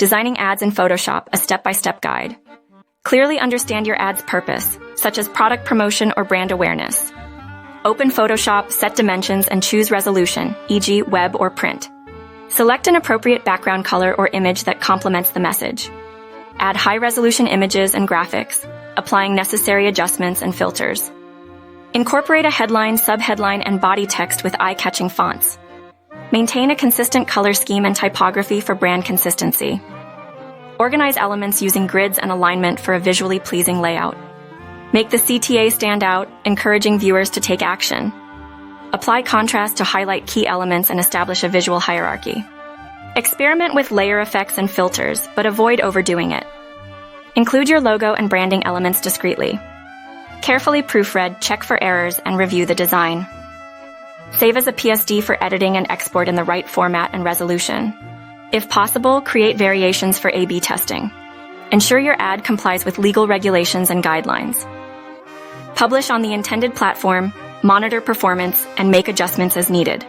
Designing ads in Photoshop, a step-by-step guide. Clearly understand your ad's purpose, such as product promotion or brand awareness. Open Photoshop, set dimensions, and choose resolution, e.g. web or print. Select an appropriate background color or image that complements the message. Add high-resolution images and graphics, applying necessary adjustments and filters. Incorporate a headline, subheadline, and body text with eye-catching fonts. Maintain a consistent color scheme and typography for brand consistency. Organize elements using grids and alignment for a visually pleasing layout. Make the CTA stand out, encouraging viewers to take action. Apply contrast to highlight key elements and establish a visual hierarchy. Experiment with layer effects and filters, but avoid overdoing it. Include your logo and branding elements discreetly. Carefully proofread, check for errors, and review the design. Save as a PSD for editing and export in the right format and resolution. If possible, create variations for A/B testing. Ensure your ad complies with legal regulations and guidelines. Publish on the intended platform, monitor performance, and make adjustments as needed.